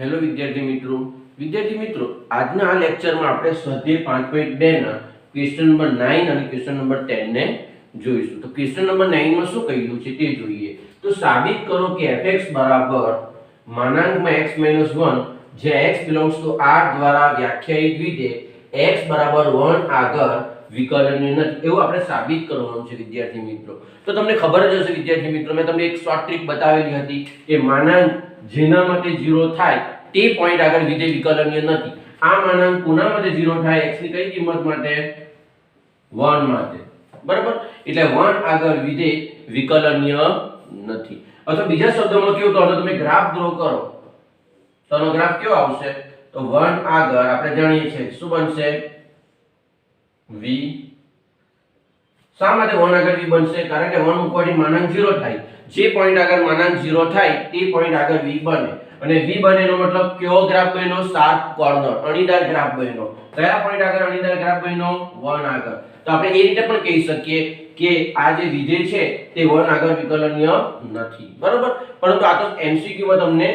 Hello વિદ્યાર્થી મિત્રો આજના આ લેક્ચરમાં આપણે સ્વાધ્યાય 5.2 ના ક્વેશ્ચન નંબર 9 અને ક્વેશ્ચન નંબર 10 ને જોઈશું. તો ક્વેશ્ચન નંબર 9 માં શું કહ્યું છે તે જોઈએ. તો સાબિત કરો કે fx બરાબર માનાંકમાં x - 1 જ્યાં x belongs to R દ્વારા વ્યાખ્યાયિત વિધેય x બરાબર 1 આગળ વિકલનીય નથી એવું આપણે સાબિત કરવાનું છે વિદ્યાર્થી મિત્રો. તો તમને ખબર જ હશે વિદ્યાર્થી મિત્રો, મેં તમને એક શોર્ટ ટ્રીક બતાવેલી હતી કે માનાંક જેના માટે 0 થાય તે પોઈન્ટ આગળ વિધેય વિકલનીય નથી. આ માનાંક કોના માટે 0 થાય? x ની કઈ કિંમત માટે? 1 માટે. બરાબર, એટલે 1 આગળ વિધેય વિકલનીય નથી. અથવા બીજા શબ્દોમાં કેવું તો તમે ગ્રાફ ડ્રો કરો તો આનો ગ્રાફ કેવો આવશે? તો 1 આગળ આપણે જાણીએ છીએ શું બનશે? v. શા માટે 1 આગળ v બનશે? કારણ કે 1 મૂકવાથી માનાંક 0 થાય. જે પોઈન્ટ આગળ માનાંક 0 થાય તે પોઈન્ટ આગળ v બને. અને v બને એનો મતલબ કયો ગ્રાફ બન્યો? શાર્પ કોર્નર, અણીદાર ગ્રાફ બન્યો. કયા પોઈન્ટ આગળ અણીદાર ગ્રાફ બન્યો? 1 આગળ. તો આપણે એ રીતે પણ કહી શકીએ કે આ જે વિધેય છે તે 1 આગળ વિકલનીય નથી. બરાબર, પરંતુ આ તો MCQ માં તમને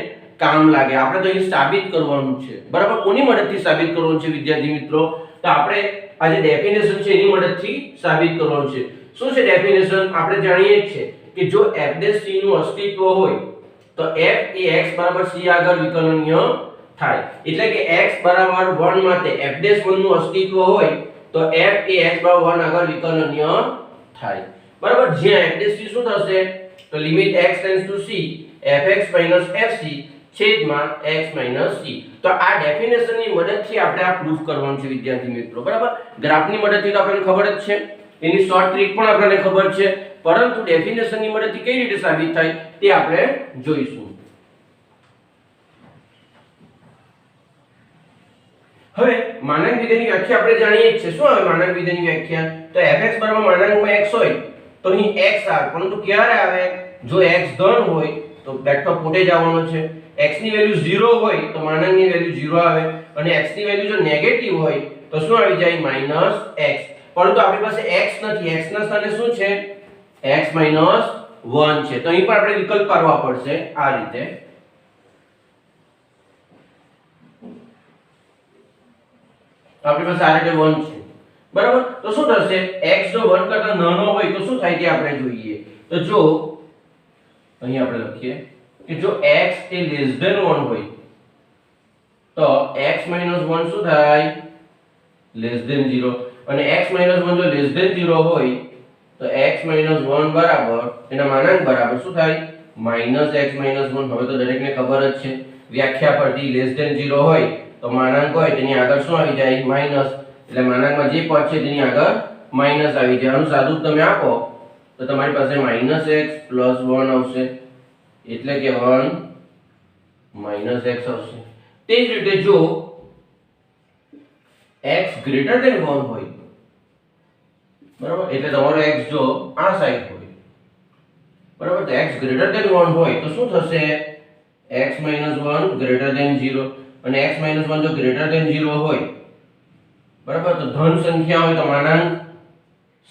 કામ લાગે. આપણે તો અહીં સાબિત કરવાનું છે. બરાબર, કોની મદદથી સાબિત કરવાનું છે વિદ્યાર્થી મિત્રો? તો આપણે આ જે ડેફિનેશન છે એની મદદથી સાબિત કરવાનું છે. શું છે ડેફિનેશન? આપણે જાણીએ છીએ કે જો f' નું અસ્તિત્વ હોય તો f એ x બરાબર c આગળ વિકલનીય થાય. એટલે કે x બરાબર 1 માટે f' નું અસ્તિત્વ હોય તો f એ x બરાબર 1 આગળ વિકલનીય થાય. બરાબર, જ્યાં f' શું થશે? તો limit x tends to c fx fc છેદમાં x c. તો આ ડેફિનેશન ની મદદથી આપણે આ પ્રૂફ કરવાનું છે વિદ્યાર્થી મિત્રો. બરાબર, ગ્રાફની મદદથી તો આપણને ખબર જ છે, એની શોર્ટ ટ્રીક પણ આપણને ખબર છે, પરંતુ ડેફિનેશન ની મદદથી કઈ રીતે સાબિત થાય તે આપણે જોઈશું. હવે માનાંક વિધેયની વ્યાખ્યા આપણે જાણીએ જ છે. શું આવે માનાંક વિધેયની વ્યાખ્યા? તો fx બરાબર માનાંકમાં x હોય તો અહીં x આવે, પરંતુ ક્યારે આવે? જો x ધન હોય તો બેઠો પોતે જ આવવાનો છે. x ની વેલ્યુ 0 હોય તો માનાંકની વેલ્યુ 0 આવે, અને x ની વેલ્યુ જો નેગેટિવ હોય તો શું આવી જાય? -x. પરંતુ આપણી પાસે x નથી, x ના સ્થાને શું છે? x - 1 છે. તો અહીં પણ આપણે વિકલ્પ કરવા પડશે આ રીતે. આપણી પાસે આ રીતે 1 છે. બરાબર, તો શું થશે? x જો 1 કરતા નાનો હોય તો શું થાય તે આપણે જોઈએ. તો જો અહીં આપણે લખીએ કે જો x એ <1 હોય તો x - 1 શું થાય? <0. અને x - 1 જો <0 હોય તો x - 1 બરાબર એના માનાંક બરાબર શું થાય? -x - 1. હવે તો દરેકને ખબર જ છે વ્યાખ્યા પરથી, <0 હોય તો માનાંક હોય તેની આગળ શું આવી જાય? માઈનસ. એટલે માનાંકમાં જે પદ છે તેની આગળ માઈનસ આવી જાય. આનું સાદું તમે આપો તો તમારી પાસે -x + 1 આવશે, એટલે કે 1 - x આવશે. તે જ રીતે જો x greater than 1 હોય, બરાબર, એટલે તમારો x જો આ સાઈડ હોય, બરાબર, તો x greater than 1 હોય તો શું થશે? x - 1 greater than 0. અને x - 1 જો greater than 0 હોય, બરાબર, તો ધન સંખ્યા હોય તો માનાંક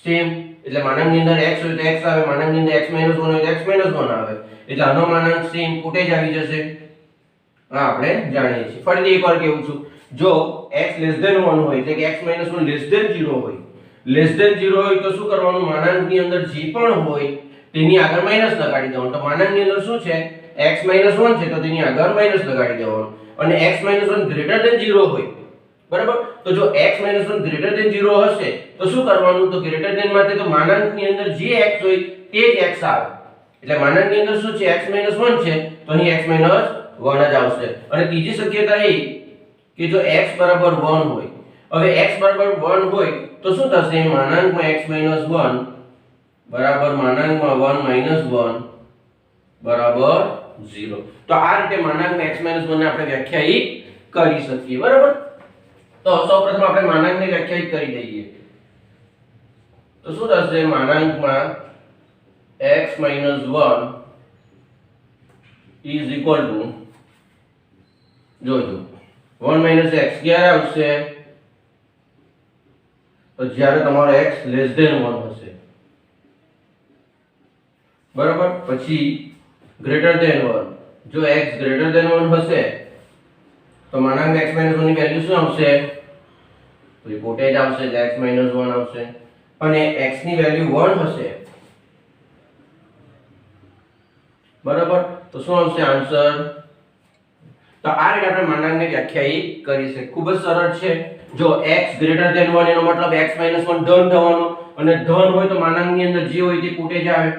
સેમ. એટલે માનાંકની અંદર x હોય તો x આવે, માનાંકની અંદર x - 1 હોય તો x - 1 આવે. એટલે આનો માનાંક સેમ પોતે જ આવી જશે. આ આપણે જાણીએ છીએ. ફરીથી એકવાર કહું છું, જો x <1 હોય એટલે કે x - 1 <0 હોય, <0 હોય તો શું કરવાનું? માનાંકની અંદર જે પણ હોય તેની આગળ માઈનસ લગાડી દેવાનું. તો માનાંકની અંદર શું છે? x - 1 છે તો તેની આગળ માઈનસ લગાડી દેવાનું. અને x - 1 greater than 0 હોય, બરાબર, તો જો x - 1 greater than 0 હશે તો શું કરવાનું? તો greater than માટે તો માનાંકની અંદર જે x હોય તે જ x આવે. એટલે માનાંકની અંદર શું છે? x - 1 છે તો અહીં x - 1 જ આવશે. અને ત્રીજી શક્યતા એ કે જો x બરાબર 1 હોય. હવે x બરાબર 1 હોય તો શું થશે? માનાંકમાં x - 1 બરાબર માનાંકમાં 1 - 1 બરાબર 0. તો આ રીતે માનાંકમાં x - 1 ને આપણે વ્યાખ્યાયિત કરી શકીએ. બરાબર, તો સૌપ્રથમ આપણે માનાંકને વ્યાખ્યાયિત કરી દઈએ. તો શું થશે? માનાંકમાં x - 1 is equal to, જોજો, 1 - x ક્યારે આવશે? તો જ્યારે તમારો x <1 હશે. બરાબર, પછી greater than 1. જો x greater than 1 હશે તો માનાંક x - 1 ની વેલ્યુ શું આવશે? પોતે જ આવશે એટલે x - 1 આવશે અને x ની વેલ્યુ 1 હશે બરાબર. તો શું આવશે આન્સર? તો આ રીતે આપણે માનાંકને વ્યાખ્યાયિત કરી છે. ખૂબ જ સરળ છે. જો x > 1 એનો મતલબ x - 1 ધન થવાનો અને ધન હોય તો માનાંકની અંદર જે હોય તે પોતે જ આવે.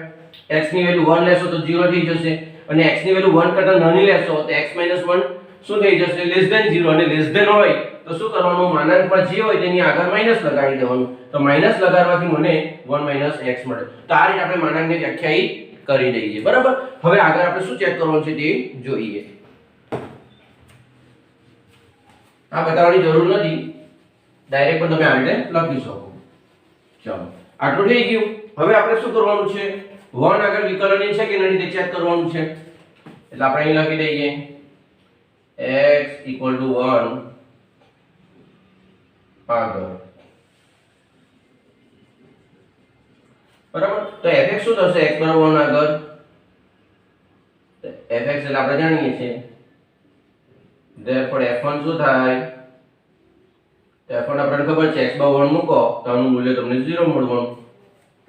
x ની વેલ્યુ 1 લેશો તો 0 થઈ જશે અને x ની વેલ્યુ 1 કરતા નાની લેશો તો x - 1 શું થઈ જશે? <0 અને < હોય તો શું કરવાનું? માનાંકમાં જે હોય તેની આગળ માઈનસ લગાડી દેવાનું. તો માઈનસ લગાડવાથી મને 1 - x મળે. તો આ રીતે આપણે માનાંકને વ્યાખ્યાયિત કરી દઈએ બરાબર. હવે આગળ આપણે શું ચેક કરવાનું છે તે જોઈએ. આ બતાવવાની જરૂર નથી, ડાયરેક્ટ પણ તમે આ રીતે લખી શકો. ચાલો આટલું થઈ ગયું. હવે આપણે શું કરવાનું છે? 1 આગળ વિકલનીય છે કે નહીં તે ચેક કરવાનું છે. એટલે આપણે અહીં લખી દઈએ x = 1 આગળ બરાબર. તો fx શું થશે? x = 1 આગળ fx એટલે આપણે જાણીએ છીએ. therefore f1 શું થાય? f1 આપણને ખબર છે x / 1 મૂકો તો આનું મૂલ્ય તમને 0 મળવાનું.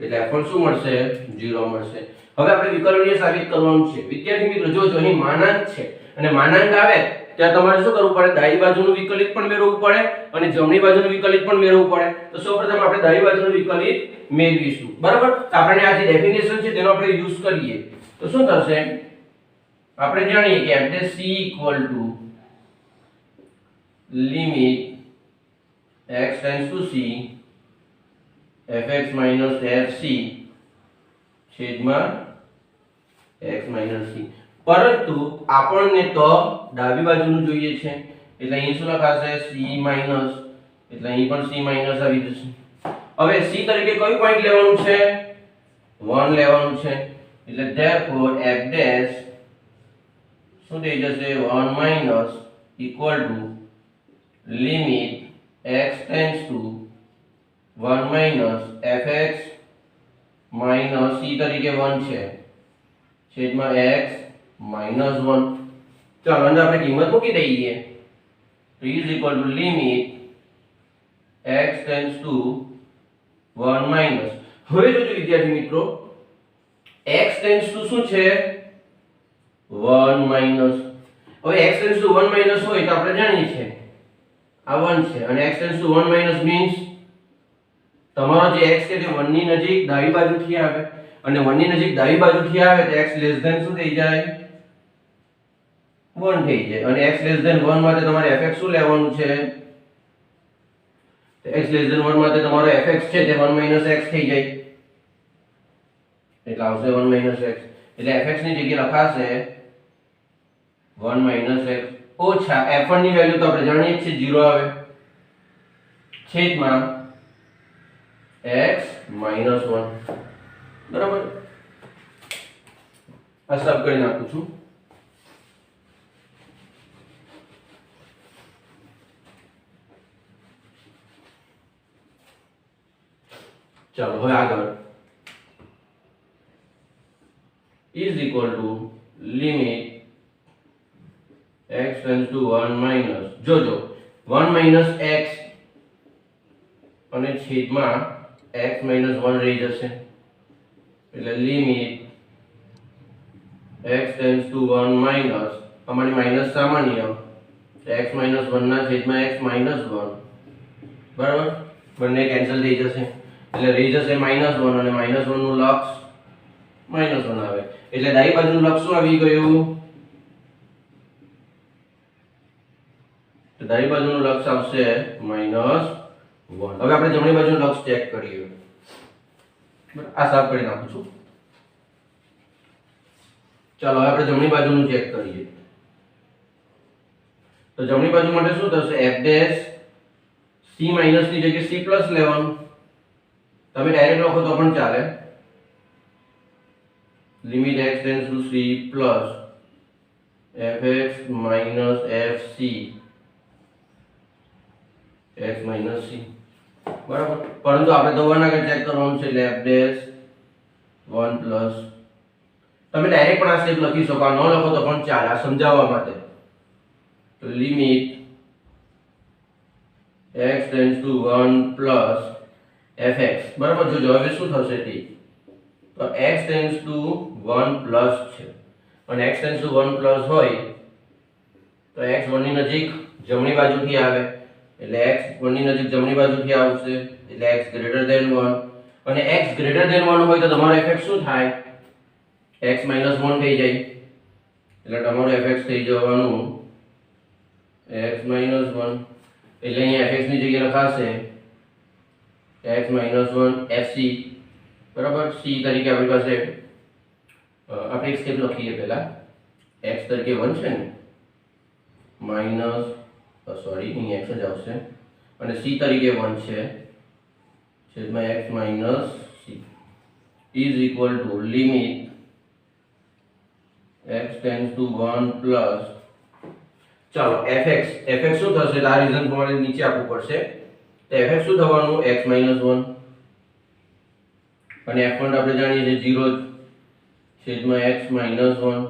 એટલે f1 શું મળશે? 0 મળશે. હવે આપણે વિકલનીય સાબિત કરવાનું છે. વિદ્યાર્થી મિત્રો જોજો, અહીં માનાંક છે અને માનાંક આવે ત્યાં તમારે શું કરવું પડે? ડાબી બાજુનું વિકલિત પણ મેળવવું પડે અને જમણી બાજુનું વિકલિત પણ મેળવવું પડે. તો સૌપ્રથમ આપણે ડાબી બાજુનું વિકલિત મેળવીશું બરાબર. તો આપણે આ જે ડેફિનેશન છે તેનો આપણે યુઝ કરીએ તો શું થશે? આપણે જાણીએ કે f c limit x → c fx - fc છેદમાં x - c. પરંતુ આપણને તો ડાબી બાજુનું જોઈએ છે એટલે અહીં શું લખાશે? c માઈનસ, એટલે અહીં પણ c માઈનસ આવી જશે. હવે c તરીકે કયું પોઈન્ટ લેવાનું છે? 1 લેવાનું છે. એટલે therefore f' શું થઈ જશે? 1 minus equal to limit x → 1 minus fx minus c તરીકે 1 છે છેદમાં x માઈનસ 1. ચાલો અંદર આપણે કિંમત મૂકી દઈએ તો is equal to limit x → 1 minus. હવે જોજો વિદ્યાર્થી મિત્રો, x → શું છે? 1 માઈનસ. હવે x → 1 માઈનસ હોય તો આપણે જાણીએ છીએ આ 1 છે અને x → 1 માઈનસ મીન્સ તમારો જે x છે તે 1 ની નજીક ડાબી બાજુથી આવે અને 1 ની નજીક ડાબી બાજુથી આવે તો x શું થઈ જાય? 1 થઈ જાય. અને x < 1 માટે તમારે fx શું લેવાનું છે? તો x < 1 માટે તમારો fx છે તે 1 - x થઈ જાય. એટલે આવશે 1 - x. એટલે fx ની જગ્યાએ લખાશે 1 - x ઓછા f1 ની વેલ્યુ તો આપણે જાણીએ છીએ 0 આવે છેદમાં x - 1 બરાબર. આ સબ કરી નાખું છું. ચાલો હવે આગળ is equal to limit x → 1 minus, જોજો 1 - x અને છેદમાં x - 1 રહી જશે એટલે લિમિટ x → 1 માઈનસ, અમારી માઈનસ સામાન્ય x - 1 ના છેદમાં x - 1 બરાબર. બંને કેન્સલ થઈ જશે એટલે રહી જશે -1 અને -1 નું લક્ષ -1 આવે એટલે ડાબી બાજુનું લક્ષ શું આવી ગયું? તો ડાબી બાજુનું લક્ષ આવશે -1. હવે આપણે જમણી બાજુનું લક્ષ ચેક કરીએ. આ સાફ કરી નાખું છું. ચાલો હવે આપણે જમણી બાજુનું ચેક કરીએ. તો જમણી બાજુ માટે શું થશે? f' c માઈનસ ની જગ્યાએ c પ્લસ લેવાનું. તમે ડાયરેક્ટ લખો તો પણ ચાલે. Limit x → c plus fx minus fc x minus c બરાબર. પરંતુ આપણે તો 1 આગળ ચેક કરવાનું છે એટલે f' 1 પ્લસ. તમે ડાયરેક્ટ પણ આ સ્ટેપ લખી શકો, આ ન લખો તો પણ ચાલે, આ સમજાવવા માટે. તો limit x tends to 1 plus fx બરાબર. જોજો હવે શું થશે તે, તો x ટેન્ડ્સ ટુ 1 પ્લસ છે અને x ટેન્ડ્સ ટુ 1 પ્લસ હોય તો x 1 ની નજીક જમણી બાજુથી આવે એટલે x 1 ની નજીક જમણી બાજુથી આવશે એટલે x ગ્રેટર ધેન 1 અને x ગ્રેટર ધેન 1 હોય તો તમારો fx શું થાય, x 1 થઈ જાય એટલે તમારો fx થઈ જવાનું x 1 એટલે અહીંયા fx ની જગ્યાએ લખાશે x 1 fc બરાબર. c તરીકે આપણી પાસે આપણે એક સ્ટેપ લખીએ પહેલા, x તરીકે 1 છે ને માઈનસ સોરી અહીં x જ આવશે અને c તરીકે 1 છે છેદમાં x minus c is equal to limit x tends to 1 plus ચાલો fx શું થશે, આ રીઝન તમારે નીચે આપવું પડશે તો fx શું થવાનું x 1 અને f1 આપણે જાણીએ છીએ 0 છેદમાં x 1.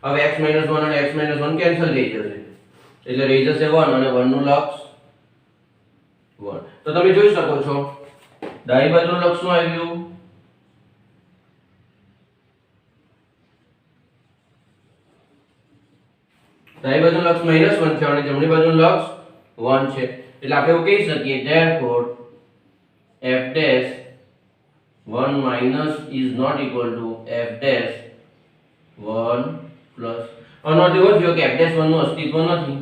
હવે x 1 અને x 1 કેન્સલ થઈ જશે એટલે રહી જશે 1 અને 1 નું લક્ષ 1. તો તમે જોઈ શકો છો ડાબી બાજુનું લક્ષ શું આવ્યું, ડાબી બાજુનું લક્ષ -1 છે અને જમણી બાજુનું લક્ષ 1 છે એટલે આપણે એવું કહી શકીએ therefore f dash 1 minus is not equal to f dash 1 plus. આનો અર્થ એવો થયો કે f dash 1 નું અસ્તિત્વ નથી,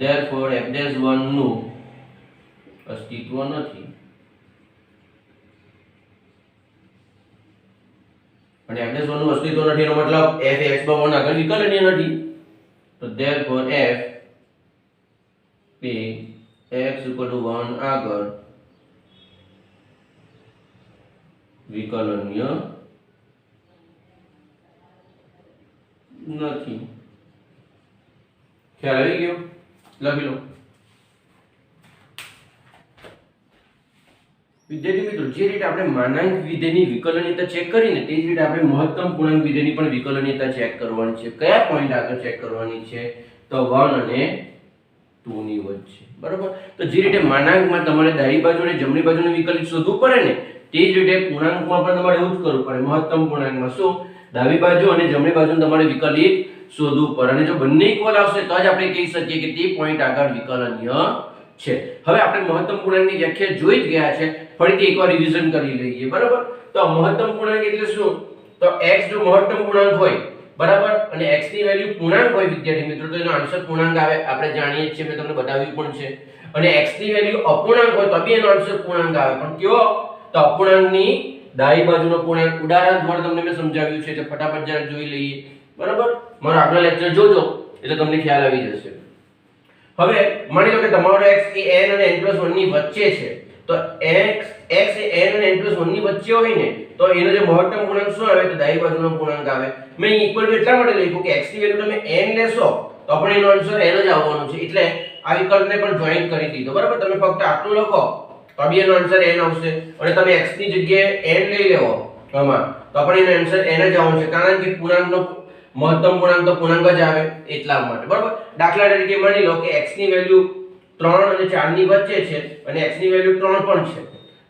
therefore f dash 1 નું અસ્તિત્વ નથી અને f dash 1 નું અસ્તિત્વ નથી એનો મતલબ f એ x બાય 1 આગળ વિકલનીય નથી તો therefore f A x equal to 1 આગળ વિકલનીય નથી. ખ્યાલ આવી ગયો, લખી લો. વિદ્યાર્થી મિત્રો, જે રીતે આપણે માનાંક વિધેયની વિકલનીયતા ચેક કરીને તે જ રીતે આપણે મહત્તમ પૂર્ણાંક વિધેયની પણ વિકલનીયતા ચેક કરવાની છે. કયા પોઈન્ટ આગળ ચેક કરવાની છે, તો 1 અને 2 ની વચ્ચે બરાબર. તો જે રીતે માનાંકમાં તમારે ડાબી બાજુ અને જમણી બાજુનું વિકલિત શોધવું પડે ને તે જ રીતે પૂર્ણાંકમાં પણ તમારે એવું જ કરવું પડે. મહત્તમ પૂર્ણાંકમાં શું, ડાબી બાજુ અને જમણી બાજુનું તમારે વિકલિત શોધવું પડે અને જો બંને ઇક્વલ આવશે તો જ આપણે કહી શકીએ કે તે પોઈન્ટ આગળ વિકલનીય છે. હવે આપણે મહત્તમ પૂર્ણાંકની વ્યાખ્યા જોઈ જ ગયા છે, ફરીથી એકવાર રિવિઝન કરી લઈએ બરાબર. તો મહત્તમ પૂર્ણાંક એટલે શું, તો x જો મહત્તમ પૂર્ણાંક હોય બરાબર અને x ની વેલ્યુ પૂર્ણાંક હોય વિદ્યાર્થી મિત્રો તો એનો આન્સર પૂર્ણાંક આવે, આપણે જાણીએ છીએ, મેં તમને બતાવ્યું પણ છે. અને x ની વેલ્યુ અપૂર્ણાંક હોય તો બી એનો આન્સર પૂર્ણાંક આવે, પણ કયો, તો અપૂર્ણાંકની ડાબી બાજુનો પૂર્ણાંક. ઉદાહરણ દ્વારા તમને મેં સમજાવ્યું છે એટલે ફટાફટ જરા જોઈ લઈએ બરાબર. મારો આગલા લેક્ચર જોજો એટલે તમને ખ્યાલ આવી જશે. હવે માની લો કે તમારો x એ n અને n+1 ની વચ્ચે છે તો x એ n અને n+1 ની વચ્ચે હોય ને તો એનો જે મહત્તમ પૂર્ણાંક શું આવે, તો ડાબી બાજુનો પૂર્ણાંક આવે. મેં ઇક્વલ ટુ એટલા માટે લખ્યું કે x ની વેલ્યુ તમે n લેશો તો પણ એનો આન્સર n જ આવવાનો છે એટલે આ વિકલ્પને પણ જોઈન કરી દીધો બરાબર. તમે ફક્ત આટલું લખો તો બી એનો આન્સર n આવશે અને તમે x ની જગ્યાએ n લઈ લેવો આમાં તો પણ એનો આન્સર n જ આવવાનો છે, કારણ કે પૂર્ણાંકનો મહત્તમ પૂર્ણાંક તો પૂર્ણાંક જ આવે એટલા માટે બરાબર. દાખલા તરીકે માની લો કે x ની વેલ્યુ 3 અને 4 ની વચ્ચે છે અને x ની વેલ્યુ 3 પણ છે.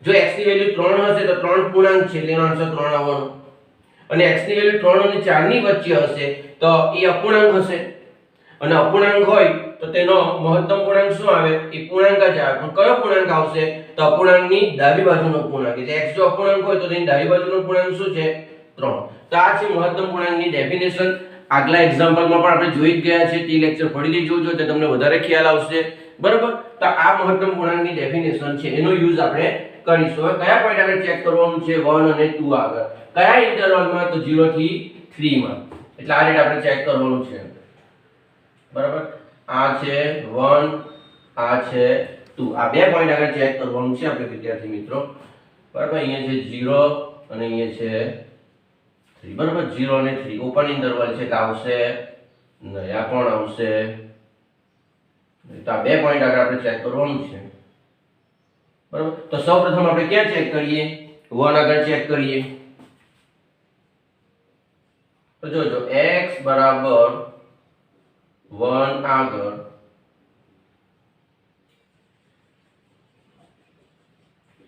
જો x ની વેલ્યુ 3 હશે તો 3 પૂર્ણાંક છે એટલે એનો આન્સર 3 આવવાનો અને x ની વેલ્યુ 3 અને 4 ની વચ્ચે હશે તો એ અપૂર્ણાંક હશે અને અપૂર્ણાંક હોય તો તેનો મહત્તમ પૂર્ણાંક શું આવે, એ પૂર્ણાંક જ આવે. પણ કયો પૂર્ણાંક આવશે, તો અપૂર્ણાંકની ડાબી બાજુનો પૂર્ણાંક. એટલે x જો અપૂર્ણાંક હોય તો તેની ડાબી બાજુનો પૂર્ણાંક શું છે, 3. તો આ છે મહત્તમ પૂર્ણાંકની ડેફિનેશન. આગલા એક્ઝામ્પલમાં પણ આપણે જોઈ જ ગયા છે, તે લેક્ચર ફરીથી જોજો તો તમને વધારે ખ્યાલ આવશે બરાબર. તો આ મહત્તમ પૂર્ણાંકની ડેફિનેશન છે, એનો યુઝ આપણે કરીશું. હવે કયા પોઈન્ટ આગળ ચેક કરવાનું છે, 1 અને 2 આગળ. કયા ઇન્ટરવલમાં, તો 0 થી 3 માં. એટલે આ રીતે આપણે ચેક કરવાનું છે બરાબર. આ છે 1, આ છે 2. આ બે પોઈન્ટ આગળ ચેક કરવાનું છે આપણે વિદ્યાર્થી મિત્રો બરાબર. અહીંયા છે 0 અને અહીંયા છે 3 બરાબર. 0 અને 3 ઓપન ઇન્ટરવલ છે એટલે આવશે નહીં, આ પણ આવશે. તો આ બે પોઈન્ટ આગળ આપણે ચેક કરવાનું છે બરાબર. તો સૌપ્રથમ આપણે ક્યાં ચેક કરીએ, 1 આગળ ચેક કરીએ. તો જોજો x બરાબર 1 આગળ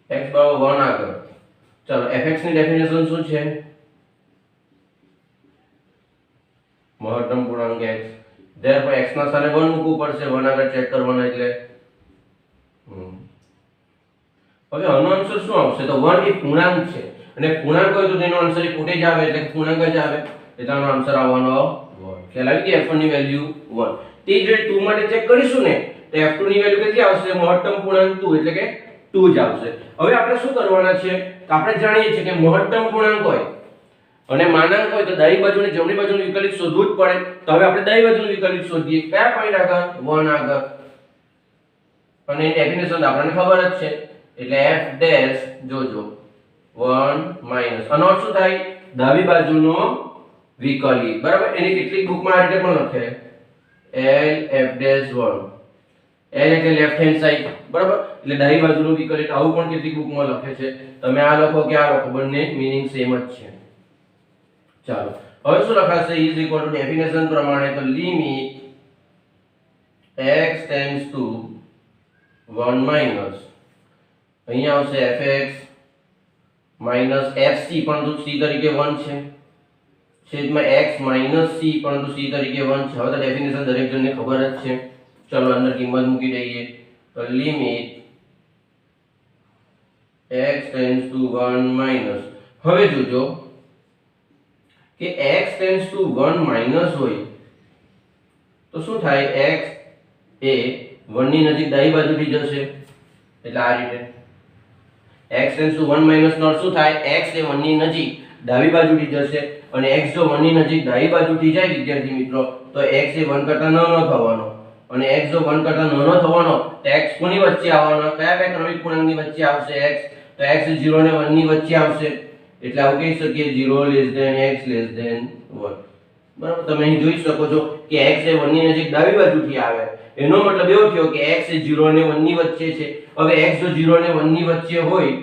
x બરાબર 1 આગળ ચલો fx ની ડેફિનેશન શું છે મહત્તમ પૂર્ણાંક x therefore x ના સ્થાને 1 મૂકવું પડશે 1 આગળ ચેક કરવાનો એટલે હવે આનો આન્સર શું આવશે તો 1 એ પૂર્ણાંક છે અને પૂર્ણાંક હોય તો તેનો આન્સર એ પોતે જ આવે એટલે પૂર્ણાંક જ આવે એટલે આનો આન્સર આવવાનો 1 ખ્યાલ આવી ગયો f1 ની વેલ્યુ 1 તે જ રીતે 2 માટે ચેક કરીશું ને તો f2 ની વેલ્યુ કેટલી આવશે મહત્તમ પૂર્ણાંક 2 એટલે કે 2 જ આવશે હવે આપણે શું કરવાના છે તો આપણે જાણીએ છીએ કે મહત્તમ પૂર્ણાંક હોય અને માનાંક હોય તો ડાબી બાજુ અને જમણી બાજુનું વિકલિત શોધવું જ પડે તો હવે આપણે ડાબી બાજુનું વિકલિત શોધીએ કયા પોઈન્ટ આગળ 1 આગળ અને ડેફિનેશન આપણને ખબર જ છે એટલે f ડેશ જોજો 1 માઈનસ આનો અર્થ શું થાય ડાબી બાજુનો વિકલિત બરાબર એની કેટલીક બુકમાં આ રીતે પણ લખે l f ડેશ 1 l એટલે લેફ્ટ હેન્ડ સાઈડ બરાબર એટલે ડાબી બાજુનું વિકલિત આવું પણ કેટલીક બુકમાં લખે છે તમે આ લખો કે આ લખો બંને મીનિંગ સેમ જ છે ચાલો હવે શું લખાશે ઇઝ ઇક્વલ ટુ ડેફિનેશન પ્રમાણે તો limit x tends to 1 minus અહીંયા આવશે fx માઈનસ fc પરંતુ c તરીકે 1 છે છેદમાં x માઈનસ c પરંતુ c તરીકે 1 છે હવે તો ડેફિનેશન દરેક જણને ખબર જ છે ચલો અંદર કિંમત મૂકી દઈએ તો limit x tends to 1 minus હવે જોજો કે x ટેન્ડ્સ ટુ 1 માઈનસ હોય તો શું થાય x એ 1 ની નજીક ડાબી બાજુથી જશે એટલે આ રીતે x ટેન્ડ્સ ટુ 1 માઈનસ નો શું થાય x એ 1 ની નજીક ડાબી બાજુથી જશે અને x જો 1 ની નજીક ડાબી બાજુથી જાય વિદ્યાર્થી મિત્રો તો x એ 1 કરતા નાનો થવાનો અને x જો 1 કરતા નાનો થવાનો તો x કોની વચ્ચે આવવાનો કયા બે ક્રમિક પૂર્ણાંકની વચ્ચે આવશે x તો x 0 અને 1 ની વચ્ચે આવશે એટલે આવું કહી શકીએ 0 less than x less than 1 બરાબર તમે અહીં જોઈ શકો છો કે x એ 1 ની નજીક ડાબી બાજુથી આવે એનો મતલબ એવો થયો કે x એ 0 અને 1 ની વચ્ચે છે હવે x જો 0 અને 1 ની વચ્ચે હોય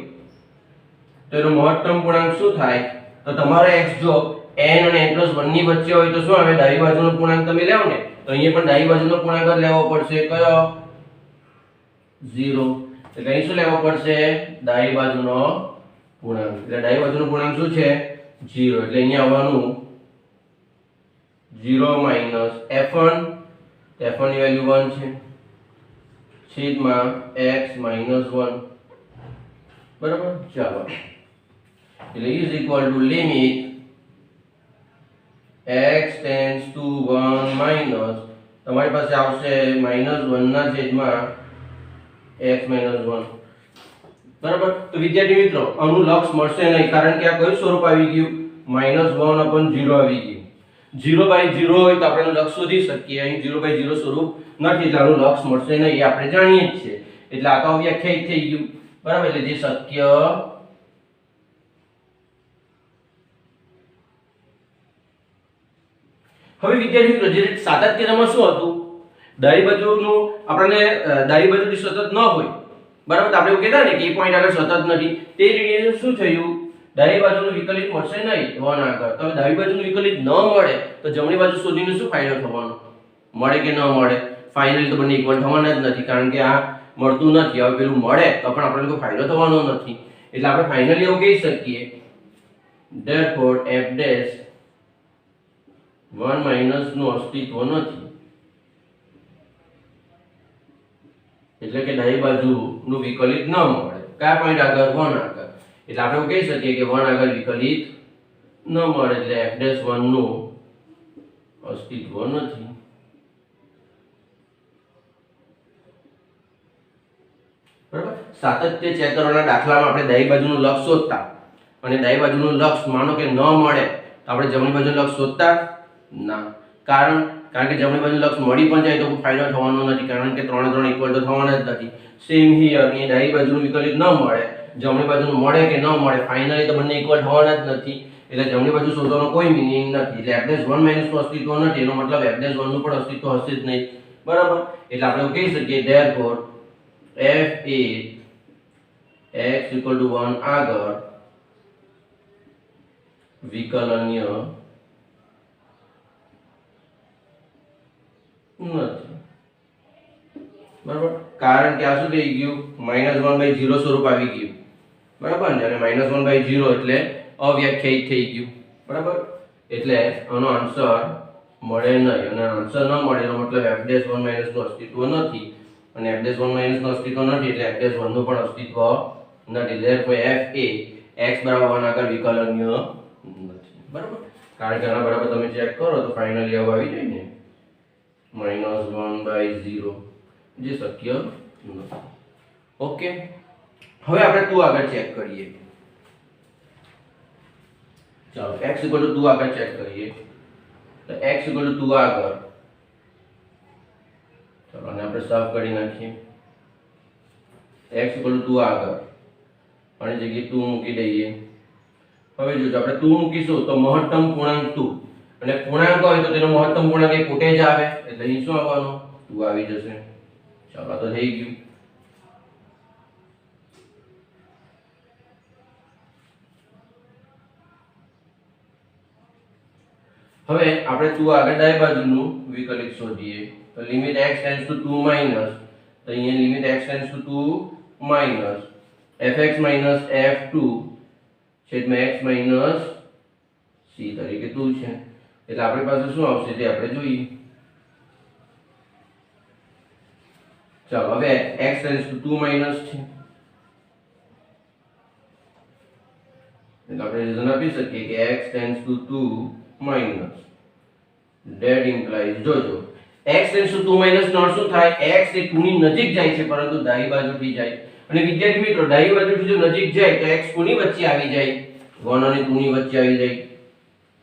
તો એનો મહત્તમ પૂર્ણાંક શું થાય તો તમારો x જો n અને n + 1 ની વચ્ચે હોય તો શું આવે ડાબી બાજુનો પૂર્ણાંક તમે લેવો ને તો અહીંયા પણ ડાબી બાજુનો પૂર્ણાંક જ લેવો પડશે કયો 0 એટલે અહીં શું લેવો પડશે ડાબી બાજુનો પૂર્ણાંક એટલે ડાબી બાજુનો પૂર્ણાંક શું છે 0 એટલે અહીંયા આવવાનું 0 માઈનસ f1 f1 ની વેલ્યુ 1 છે છેદમાં x માઈનસ 1 બરાબર ચાલો એટલે is equal to limit x tends to 1 minus તમારી પાસે આવશે -1 ના છેદમાં x માઈનસ 1 બરાબર તો વિદ્યાર્થી મિત્રો આનું લક્ષ મળશે નહીં કારણ કે આ કયું સ્વરૂપ આવી ગયું -1/0 આવી ગયું 0/0 હોય તો આપણે લક્ષ શોધી શકીએ અહીં 0/0 સ્વરૂપ નથી એટલે આનું લક્ષ મળશે નહીં એ આપણે જાણીએ જ છીએ એટલે આ તો વ્યાખ્યાયિત થઈ ગયું બરાબર એટલે જે શક્ય હવે વિદ્યાર્થી મિત્રો જે સાતત્યતામાં શું હતું ડાબી બાજુનું આપણને ડાબી બાજુથી સતત ન હોય બરાબર તો આપણે એવું કહેતા ને કે એ પોઈન્ટ આગળ સતત નથી તે રીતે શું થયું ડાબી બાજુનું વિકલિત મળશે નહીં 1 આગળ તો ડાબી બાજુનું વિકલિત ન મળે તો જમણી બાજુ શોધીને શું ફાયદો થવાનો મળે કે ન મળે ફાઇનલી તો બંને ઇક્વલ થવાના જ નથી કારણ કે આ મળતું નથી હવે પેલું મળે તો પણ આપણને કોઈ ફાયદો થવાનો નથી એટલે આપણે ફાઇનલી એવું કહી શકીએ therefore f dash 1 માઈનસ નું અસ્તિત્વ નથી એટલે કે ડાબી બાજુનું વિકલિત ન મળે કયા પોઈન્ટ આગળ 1 આગળ એટલે આપણે કહી શકીએ કે 1 આગળ વિકલિત ન મળે એટલે f dash 1 નું અસ્તિત્વ નથી બરાબર સાતત્ય ચેક કરવાના દાખલામાં આપણે ડાબી બાજુનું લક્ષ શોધતા અને ડાબી બાજુનું લક્ષ માનો કે ન મળે તો આપણે જમણી બાજુનું લક્ષ શોધતા ના કારણ કે જમણી બાજુનું લક્ષ મળી પણ જાય તો કોઈ ફાયદો થવાનો નથી કારણ કે 3 3 ઇક્વલ તો થવાના જ નથી સેમ હિયર એ ડાબી બાજુનું વિકલિત ન મળે જમણી બાજુનું મળે કે ન મળે ફાઇનલી તો બંને ઇક્વલ થવાના જ નથી એટલે જમણી બાજુ શોધવાનો કોઈ મીનિંગ નથી એટલે f' 1 માઈનસ નું અસ્તિત્વ નથી એનો મતલબ f' 1 નું પણ અસ્તિત્વ હશે જ નહીં બરાબર એટલે આપણે કહી શકીએ therefore f is x equal to 1 આગળ વિકલનીય નથી, બરાબર, કારણ કે આ શું થઈ ગયું, -1/0 સ્વરૂપ આવી ગયું, બરાબર ને, અને -1/0 એટલે અવ્યાખ્યાયિત થઈ ગયું, બરાબર, એટલે આનો આન્સર મળે નહીં, અને આન્સર ન મળે એનો મતલબ f'1 નું અસ્તિત્વ નથી, અને f'1 નું અસ્તિત્વ નથી એટલે f'1 નું પણ અસ્તિત્વ નથી, therefore f એ x બરાબર 1 આગળ વિકલનીય નથી, બરાબર, કારણ કે આના બરાબર તમે ચેક કરો તો ફાઇનલી આવ આવી જાય ને -1/0, જે શક્ય નથી. ઓકે, હવે આપણે 2 આગળ ચેક કરીએ. ચાલો x 2 આગળ ચેક કરીએ. તો x 2 આગળ, ચાલો આને આપણે સાફ કરી નાખીએ. x 2 આગળ આની જગ્યાએ 2 મૂકી દઈએ. હવે જો આપણે 2 મૂકીશું તો મહત્તમ પૂર્ણાંક 2, અને પૂર્ણાંક હોય તો તેનો મહત્તમ પૂર્ણાંક એ પોતે જ આવે, એટલે અહીં શું આવવાનું, 2 આવી જશે. ચાલો તો થઈ ગયું. હવે આપણે 2 આગળ ડાબી બાજુનું વિકલિત શોધીએ. તો limit x tends to 2 minus, તો અહીંયા limit x tends to 2 minus fx minus f2 છેદમાં x માઈનસ c તરીકે 2 છે, એટલે આપણી પાસે શું આવશે તે આપણે જોઈએ. ચાલો હવે x ટેન્ડ્સ ટુ 2 માઈનસ છે, એટલે આપણે રીઝન આપી શકીએ કે x tends to 2 minus, that implies, જોજો x ટેન્ડ્સ ટુ 2 માઈનસ નો શું થાય, x એ 2 ની નજીક જાય છે પરંતુ ડાબી બાજુથી જાય, અને વિદ્યાર્થી મિત્રો ડાબી બાજુથી જો નજીક જાય તો x કોની વચ્ચે આવી જાય, 1 અને 2 ની વચ્ચે આવી જાય,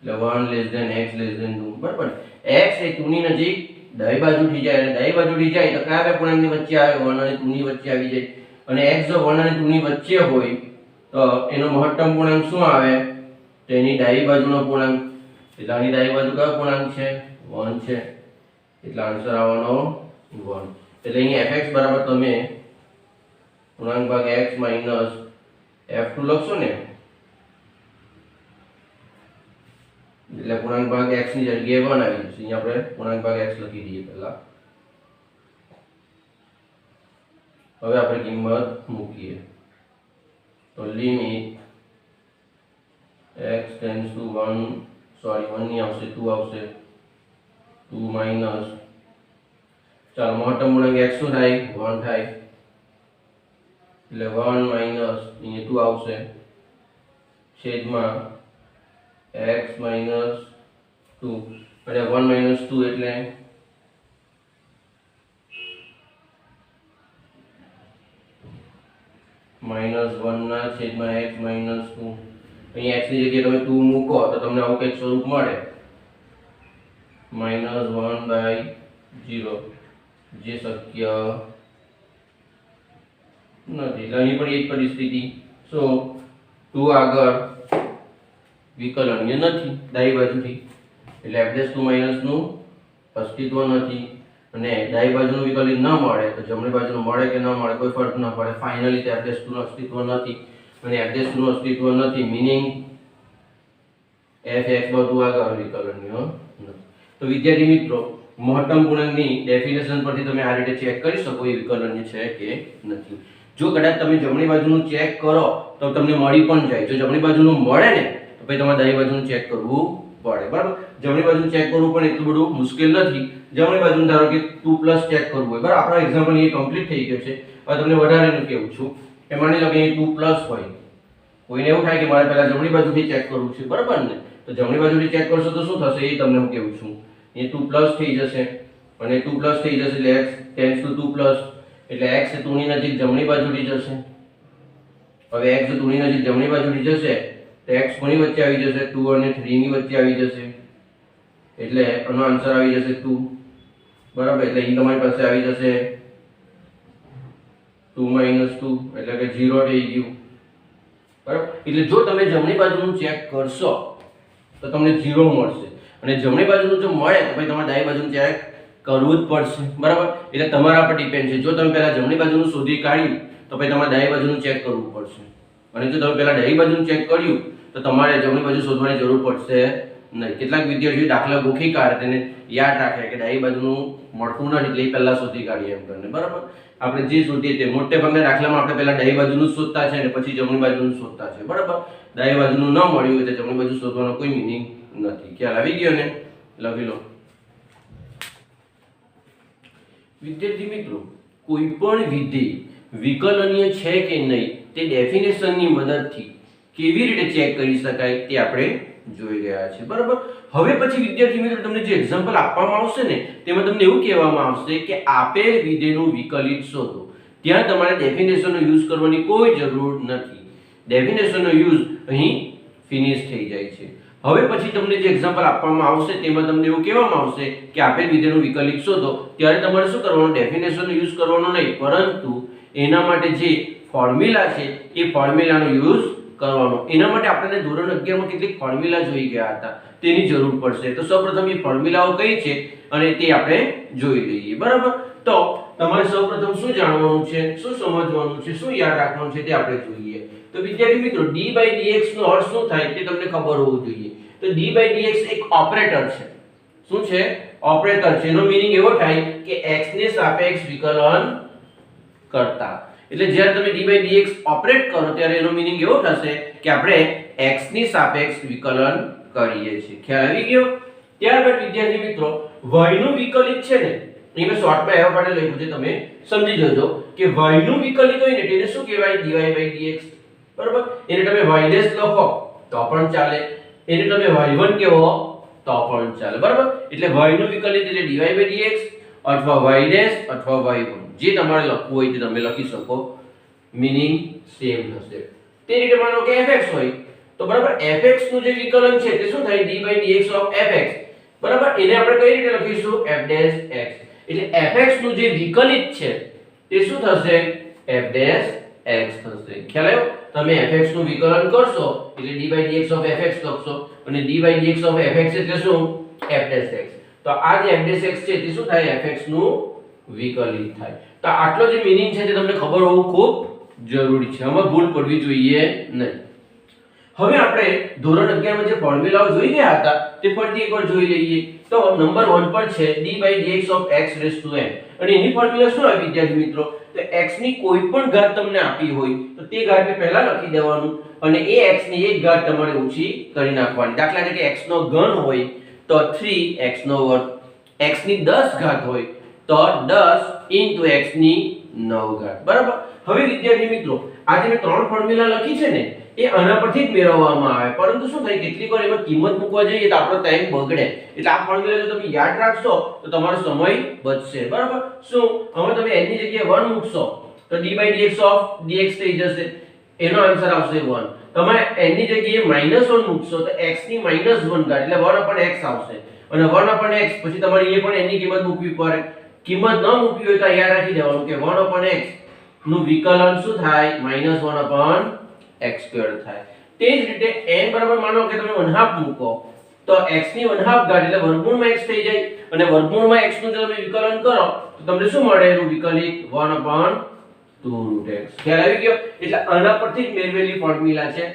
એટલે 1 less than x less than 2, બરાબર. x એ 2 ની નજીક ડાબી બાજુથી જાય, અને ડાબી બાજુથી જાય તો કયા બે પૂર્ણાંકની વચ્ચે આવે, 1 અને 2 ની વચ્ચે આવી જાય, અને x જો 1 અને 2 ની વચ્ચે હોય તો એનો મહત્તમ પૂર્ણાંક શું આવે, તેની ડાબી બાજુનો પૂર્ણાંક, એટલે આની ડાબી બાજુ કયો પૂર્ણાંક છે, 1 છે, એટલે આન્સર આવવાનો 1. એટલે અહીં fx બરાબર તમે પૂર્ણાંક ભાગ x માઈનસ f2 લખશો ને, એટલે પૂર્ણાંક ભાગ x ની જગ્યાએ 1 આવી જશે. અહીં આપણે પૂર્ણાંક ભાગ x લખી દઈએ પહેલા. હવે આપણે કિંમત મૂકીએ તો limit x tends to 1, sorry 1 ની આવશે, 2 આવશે, 2 માઈનસ, ચાલો મહત્તમ પૂર્ણાંક x શું થાય, 1 થાય, એટલે 1 માઈનસ અહીંયા 2 આવશે, છેદમાં x માઈનસ 2, અને 1 માઈનસ 2 એટલે -1 ના છેદમાં x માઈનસ 2. અહીં x ની જગ્યાએ તમે 2 મૂકો તો તમને આવું કંઈક સ્વરૂપ મળે, -1/0, જે શક્ય નથી. એટલે અહીં પણ એ જ પરિસ્થિતિ, સો 2 આગળ વિકલનીય નથી ડાબી બાજુથી, એટલે f'2 માઈનસ નું અસ્તિત્વ નથી, અને ડાબી બાજુનું વિકલિત ન મળે તો જમણી બાજુનું મળે કે ન મળે કોઈ ફરક ન પડે, ફાઇનલી તે f'2 નું અસ્તિત્વ નથી, અને f'2 નું અસ્તિત્વ નથી મીનિંગ f(x)2 આગળ વિકલનીય નથી. તો વિદ્યાર્થી મિત્રો મહત્તમ પૂર્ણાંકની ડેફિનેશન પરથી તમે આ રીતે ચેક કરી શકો એ વિકલનીય છે કે નથી. જો કદાચ તમે જમણી બાજુનું ચેક કરો તો તમને મળી પણ જાય, જો જમણી બાજુનું મળે ને તો પછી તમારે ડાબી બાજુનું ચેક કરવું પડે, બરાબર. જમણી બાજુનું ચેક કરવું પણ એટલું બધું મુશ્કેલ નથી. જમણી બાજુનું ધારો કે 2+ ચેક કરવું હોય, બરાબર. આપણો એક્ઝામ્પલ અહીં કમ્પ્લીટ થઈ ગયો છે. હવે તમને વધારેનું કહેવું છું કે માની લો કે અહીં 2+ હોય, કોઈને એવું થાય કે મારે પહેલા જમણી બાજુથી ચેક કરવું છે, બરાબર ને, તો જમણી બાજુથી ચેક કરશો તો શું થશે એ તમને હું કહેવું છું. અહીં 2+ થઈ જશે, અને 2+ થઈ જશે એટલે x ટેન્ડ્સ ટુ 2+, એટલે x એ 2 ની નજીક જમણી બાજુથી જશે. હવે x 2 ની નજીક જમણી બાજુથી જશે તો x કોની વચ્ચે આવી જશે, 2 અને 3 ની વચ્ચે આવી જશે, એટલે આનો આન્સર આવી જશે 2, બરાબર. એટલે અહીં તમારી પાસે આવી જશે 2 - 2, એટલે કે 0 થઈ ગયું, બરાબર. એટલે જો તમે જમણી બાજુનું ચેક કરશો તો તમને 0 મળશે, અને જમણી બાજુનું જો મળે તો પછી તમારે ડાબી બાજુનું ચેક કરવું જ પડશે, બરાબર. એટલે તમારા પર ડિપેન્ડ છે. જો તમે પહેલા જમણી બાજુનું શોધી કાઢ્યું તો પછી તમારે ડાબી બાજુનું ચેક કરવું પડશે, અને જો તમે પહેલા ડાબી બાજુનું ચેક કર્યું તો તમારે જમણી બાજુ શોધવાની જરૂર પડશે નહીં. કેટલાક વિદ્યાર્થીઓ દાખલા ગોખી કાઢે તેને યાદ રાખે કે ડાબી બાજુનું મળતું નથી એટલે એ પહેલા શોધી કાઢીએ એમ કરીને, બરાબર. આપણે જે શોધીએ તે મોટે ભાગના દાખલામાં આપણે પહેલા ડાબી બાજુનું શોધતા છે અને પછી જમણી બાજુનું શોધતા છે, બરાબર. ડાબી બાજુનું ન મળ્યું હોય તો જમણી બાજુ શોધવાનો કોઈ મીનિંગ નથી. ખ્યાલ આવી ગયો ને? લખી લો. વિદ્યાર્થી મિત્રો, કોઈ પણ વિધેય વિકલનીય છે કે નહીં તે ડેફિનેશનની મદદથી કેવી રીતે ચેક કરી શકાય તે આપણે જોઈ ગયા છે, બરાબર. હવે પછી વિદ્યાર્થી મિત્રો તમને જે એક્ઝામ્પલ આપવામાં આવશે ને તેમાં તમને એવું કહેવામાં આવશે કે આપેલ વિધેયનું વિકલિત શોધો. ત્યાં તમારે ડેફિનેશનનો યુઝ કરવાની કોઈ જરૂર નથી. ડેફિનેશનનો યુઝ અહીં ફિનિશ થઈ જાય છે. હવે પછી તમને જે એક્ઝામ્પલ આપવામાં આવશે તેમાં તમને એવું કહેવામાં આવશે કે આપેલ વિધેયનું વિકલિત શોધો. ત્યારે તમારે શું કરવાનું? ડેફિનેશનનો યુઝ કરવાનો નહીં, પરંતુ એના માટે જે ફોર્મ્યુલા છે એ ફોર્મ્યુલાનો યુઝ કરવાનો. એના માટે આપણને ધોરણ 11 માં કેટલીક ફોર્મ્યુલા જોઈ ગયા હતા, તેની જરૂર પડશે. તો સૌપ્રથમ એ ફોર્મ્યુલાઓ કઈ છે અને તે આપણે જોઈ લઈએ, બરાબર. તો તમારે સૌપ્રથમ શું જાણવાનું છે, શું સમજવાનું છે, શું યાદ રાખવાનું છે તે આપણે જોઈએ. તો વિદ્યાર્થી મિત્રો, d/dx નો અર્થ શું થાય તે તમને ખબર હોવું જોઈએ. તો d/dx એક ઓપરેટર છે. શું છે? ઓપરેટર છે. એનો મીનિંગ એવો થાય કે x ને સાપેક્ષ વિકલન કરતા. એટલે જ્યારે તમે d/dx ઓપરેટ કરો ત્યારે એનો મીનિંગ એવો થશે કે આપણે x ની સાપેક્ષ વિકલન કરીએ છીએ. ખ્યાલ આવી ગયો? ત્યારબાદ વિદ્યાર્થી મિત્રો, y નું વિકલિત છે ને, એ મેં શોર્ટમાં એવા માટે લખ્યું છે, તમે સમજી જજો કે y નું વિકલિત હોય ને તેને શું કહેવાય? dy/dx, બરાબર. એને તમે y' લખો તો પણ ચાલે, એને તમે y1 કહો તો પણ ચાલે, બરાબર. એટલે y નું વિકલિત એટલે dy/dx અથવા y' અથવા y1, જે તમારે લખવું હોય તે તમે લખી શકો, મીનિંગ સેમ થશે. તે રીતે માનો કે fx હોય તો બરાબર, fx નું જે વિકલન છે તે શું થાય? d/dx of fx, બરાબર. એને આપણે કઈ રીતે લખીશું? f'(x). એટલે fx નું જે વિકલિત છે તે શું થશે? f'(x) થશે. ખ્યાલ આવ્યો? તમે fx નું વિકલન કરશો એટલે d/dx of fx લખશો અને d/dx of fx એટલે શું? f'(x). તો આ જે f'(x) છે તે શું થાય? fx નું વિકલિત થાય. તો આટલો જે મીનિંગ છે તે તમને ખબર હોવું ખૂબ જરૂરી છે. આમાં ભૂલ પડવી જોઈએ નહીં. હવે આપણે ધોરણ 11 માં જે ફોર્મ્યુલાઓ જોઈ ગયા હતા તે ફરીથી એકવાર જોઈ લઈએ. તો નંબર 1 પર છે d/dx of x⁻n અને એની ફોર્મ્યુલા શું આવે વિદ્યાર્થી મિત્રો? તો x ની કોઈ પણ ઘાત તમને આપી હોય તો તે ઘાતને પહેલા લખી દેવાનું અને એ x ની એક ઘાત તમારે ઓછી કરી નાખવાની. દાખલા તરીકે x નો ઘન હોય તો 3x², x ની 10 ઘાત હોય તો 10 * x ની 9 ઘાત, બરાબર. હવે વિદ્યાર્થી મિત્રો, આ જે મેં ત્રણ ફોર્મ્યુલા લખી છે ને એ આના પરથી જ મેળવવામાં આવે, પરંતુ શું થાય કેટલીક વાર એમાં કિંમત મૂકવા જઈએ તો આપણો ટાઈમ બગડે. એટલે આ ફોર્મ્યુલા જો તમે યાદ રાખશો તો તમારો સમય બચશે, બરાબર. શું? હવે તમે n ની જગ્યાએ 1 મૂકશો તો d/dx of dx થઈ જશે, એનો આન્સર આવશે 1. તમે n ની જગ્યાએ -1 મૂકશો તો x ની -1 ઘાત એટલે 1/x આવશે અને 1/x પછી તમારે એ પણ n ની કિંમત મૂકવી પડે. કિંમત ન મૂકવી હોય તો યાદ રાખી દેવાનું કે 1/x નું વિકલન શું થાય? -1/x² થાય. તે જ રીતે n બરાબર માનો કે તમે 1/2 મૂકો તો x ની 1/2 ઘાત એટલે વર્ગમૂળમાં x થઈ જાય અને વર્ગમૂળમાં x નું જો તમે વિકલન કરો તો તમને શું મળે? એનું વિકલિત 1/2√x. ખ્યાલ આવી ગયો? એટલે આના પરથી જ મેળવેલી ફોર્મ્યુલા છે.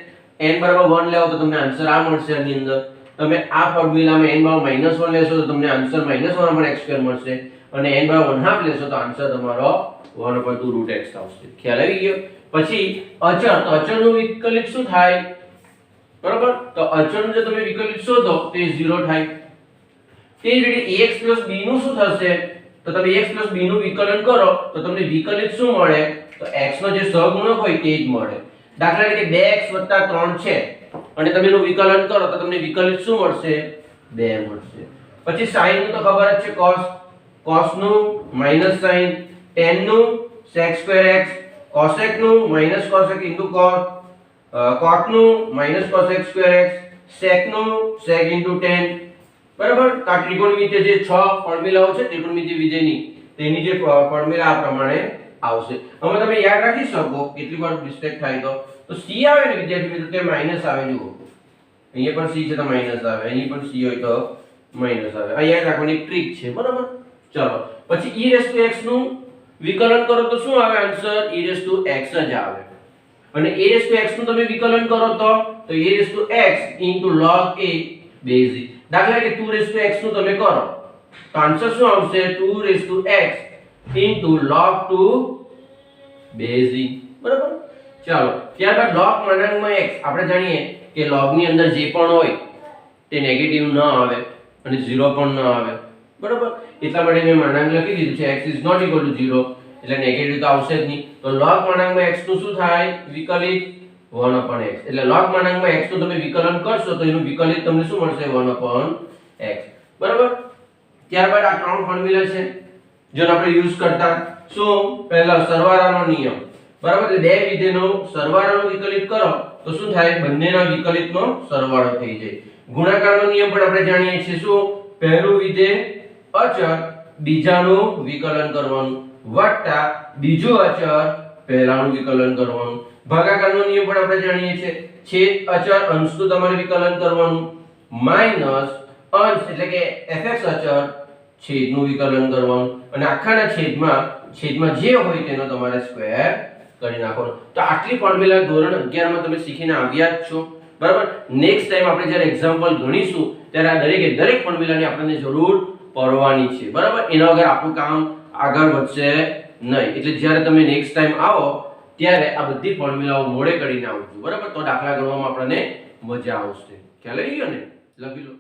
n બરાબર 1 લેવો તો તમને આન્સર આ મળશે. આની અંદર તમે આ ફોર્મ્યુલામાં n બરાબર -1 લેશો તો તમને આન્સર -1/x² મળશે અને n બરાબર 1/2 લેશો તો આન્સર તમારો 1/2√x આવશે. ખ્યાલ આવી ગયો? પછી અચળ, તો અચળનું વિકલિત શું થાય? બરાબર. તો અચળનું જો તમે વિકલિત શોધો તો એ 0 થાય. તે જ રીતે ax + b નું શું થશે? તો તમે ax + b નું વિકલન કરો તો તમને વિકલિત શું મળે? તો x નો જે સહગુણક હોય તે જ મળે. દાખલા તરીકે 2x + 3 છે અને તમે એનું વિકલન કરો તો તમને વિકલિત શું મળશે? 2 મળશે. પછી sin નું તો ખબર જ છે, cos નું -sin, tan નું sec²x, cosec નું -cosec * cos, cot નું -cosec²x, sec નું sec * tan, બરાબર. તો આ ત્રિકોણમિતિય જે 6 ફોર્મ્યુલાઓ છે ત્રિકોણમિતિય વિધેયની તેની જે ફોર્મ્યુલા આ પ્રમાણે આવશે. હવે તમે યાદ રાખી શકો, કેટલી વાર મિસ્ટેક થાય તો c આવે ને વિદ્યાર્થી મિત્રો તે માઈનસ આવે. જુઓ અહીંયા પણ c છે તો માઈનસ આવે, અહીં પણ c હોય તો માઈનસ આવે. આ યાદ રાખવાની ટ્રીક છે, બરાબર. ચલો પછી e⁻x નું વિકલન કરો તો શું આવે આન્સર? e⁻x જ આવે. અને e⁻x નું તમે વિકલન કરો તો e⁻x log a base e. દાખલા કે 2x નું તમે કરો તો આન્સર શું આવશે? 2x log 2 base e. બરાબર. ચાલો ત્યારબાદ log માનાંકમાં x આપણે જાણીએ કે log ની અંદર જે પણ હોય તે નેગેટિવ ન આવે અને 0 પણ ન આવે. બરાબર. એટલા માટે મેં માનાંક લખી દીધું છે x is not equal to 0 એટલે નેગેટિવ તો આવશે જ નહીં. તો log માનાંકમાં x નું શું થાય? વિકલિત 1/x. એટલે log માનાંકમાં x નું તમે વિકલન કરશો તો એનું વિકલિત તમને શું મળશે? 1/x. બરાબર. ત્યારબાદ આ ત્રણ ફોર્મ્યુલા છે જેનો આપણે યુઝ કરતા. શું? પહેલા સરવાળાનો નિયમ. બરાબર. એટલે બે વિધેયનો સરવાળાનો વિકલિત કરો તો શું થાય? બંનેના વિકલિતનો સરવાળો થઈ જાય. ગુણાકારનો નિયમ પણ આપણે જાણીએ છીએ. શું? પહેલું વિધેય અચળ બીજાનું વિકલન કરવાનું વત્તા બીજું અચળ પહેલાનું વિકલન કરવાનું. ભાગાકારનો નિયમ પણ આપણે જાણીએ છીએ. છેદ અચળ અંશનું તમારે વિકલન કરવાનું માઈનસ અંશ એટલે કે fx અચળ છેદનું વિકલન કરવાનું અને આખાના છેદમાં જે હોય તેનો તમારે સ્ક્વેર કરી નાખવાનો. તો આટલી ફોર્મ્યુલા ધોરણ 11 માં તમે શીખીને આવ્યા જ છો. બરાબર. નેક્સ્ટ ટાઈમ આપણે જ્યારે એક્ઝામ્પલ ગણીશું ત્યારે આ દરેક ફોર્મ્યુલાની આપણને જરૂર પડવાની છે. બરાબર. એના વગર આપણું કામ આગળ વધશે નહીં. એટલે જ્યારે તમે નેક્સ્ટ ટાઈમ આવો ત્યારે આ બધી ફોર્મ્યુલાઓ મોડે કરીને આવજો. બરાબર. તો દાખલા ગણવામાં આપણને મજા આવશે. ખ્યાલ આવી ગયો ને? લખી લો.